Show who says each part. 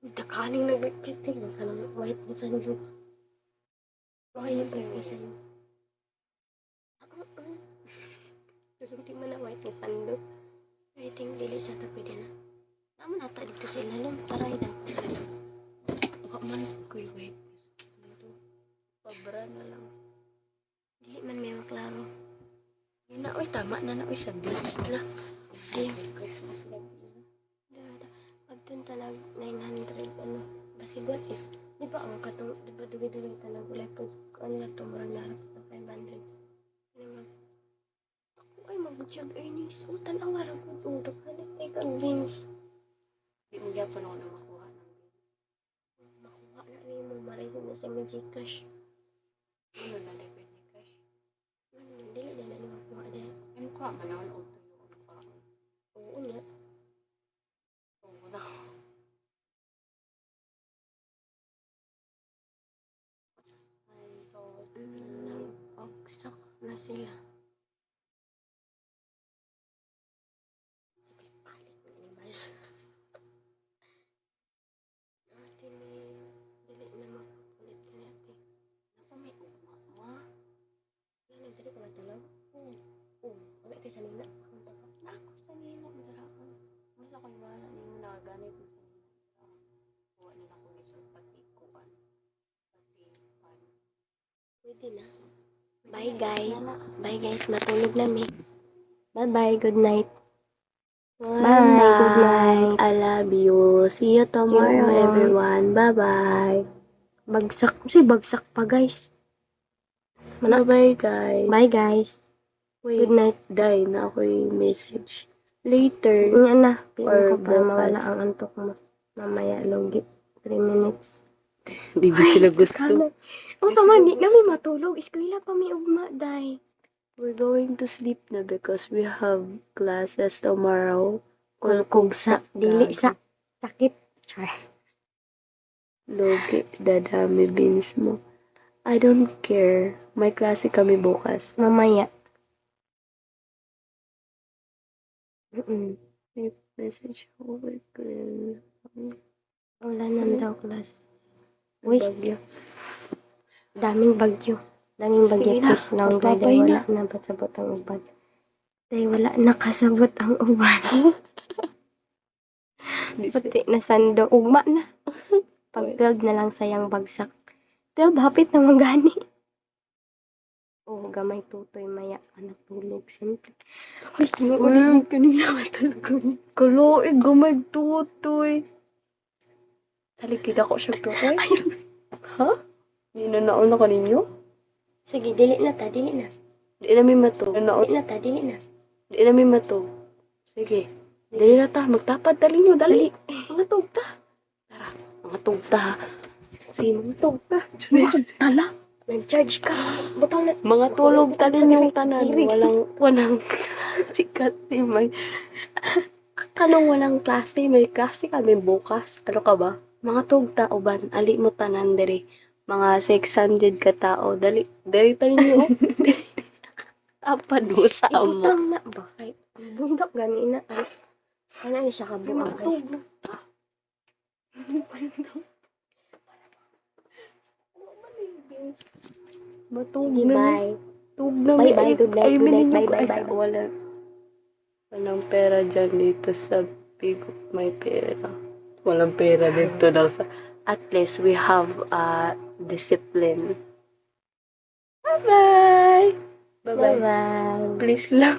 Speaker 1: Dakaning nagkising ka ng white na sandok. White na sandok. Pero hindi man na white na sandok. I think dili siya tapos din na. Naman ata dito sa ilalong. Taray na. Baka man ko'y white. Pabra na lang. Dili man may maklaro. Yun na, oy, tama na na, oy, sabi. Wala. Ayun. Christmas lang. Pagtunta na 900, ano, basi what if, di ba ang katong, di ba dugi-dugi tanang gulay kung ano na ito, marang narap sa 500. Ano man, ako ay mag-jog earnings, utan awara ko, utok ka na, ay kang beans. Di mo gyapon ako na makuha ng beans. Makuha na rin mo, maray na sa mga Gcash. Ano na lang yung Gcash? Dili na lang makuha dahil. Ay, makuha man ako na uto yung makuha. Oo nga. Oo na. Ay, so, nag-stock na sila. Palit na animal. Ate, dili na mapapalit ka ni ate. Ako may ugma mo. Yan, nagdali ka matulog? Oo. Wala kayo sa nina. Ako sa nina, madaraan. Mas ako'y wala niyo nagaganit mo sa nina. Huwag nila ko isang patikuan. Pwede na. Bye guys. Bye guys. Matulog namin. Bye-bye. Good night. Bye. Good night. I love you. See you tomorrow, everyone. Bye-bye. Bagsak. Kasi bagsak pa, guys. Bye-bye, guys. Bye, guys. Wait. Good night. Die na ako yung message. Later. Yan na. Or ko para mawala ang antok mo. Mamaya, logi. 3 minutes. Di ba sila gusto? Ang sama, di namin matulog. Eskwela pa may ugma, day. We're going to sleep na because we have classes tomorrow. Kung sa, dili sa sakit. Char. Logi, dadami beans mo. I don't care. May klase kami bukas. Mamaya. May message ako. Wala na daw class. Uy, bagyo. Daming bagyo. Daming bagyo. Please lang. Dahil wala na kasabot ang uban. Dahil wala na kasabot ang uban. Pati na sando. Ugma na. Pag 12 na lang sayang bagsak. 12 hapit na magani. Oh, gamay tutoy maya. Anak tulog. Siyempre. Uy, sinuulit kanina matulog. Kaloy, gamay tutoy. Salikid ako siya tutoy. Ha? Ninanaon na ka ninyo? Sige, dili na ta, dili na. Dili na may mato. Dili na ta, dili na. Dili na may mato. Sige. Dili na ta, magtapad, dali nyo, dali. Mga tugta. Tara, mga tugta. Sige, mga tugta. Tala. Nag-charge ka. Butang na. Mga tulog talin yung tanan. Walang sikat ni may. Kanong walang klase, may klase kami bukas. Ano ka ba? Mga tugta, uban, ali mo tanan diri. Mga 600 ka tao. Dali pa ninyo. Apadusa mo. Ibutang na. Bakit? Bundok ganina. Ano na siya kabuang guys? Matug na. Bye. Tug na. Bye. Good night. Bye. Walang pera dyan dito sa Bigo. May pera. Walang pera dito daw sa... At least we have discipline. Bye-bye. Bye-bye. Please lang.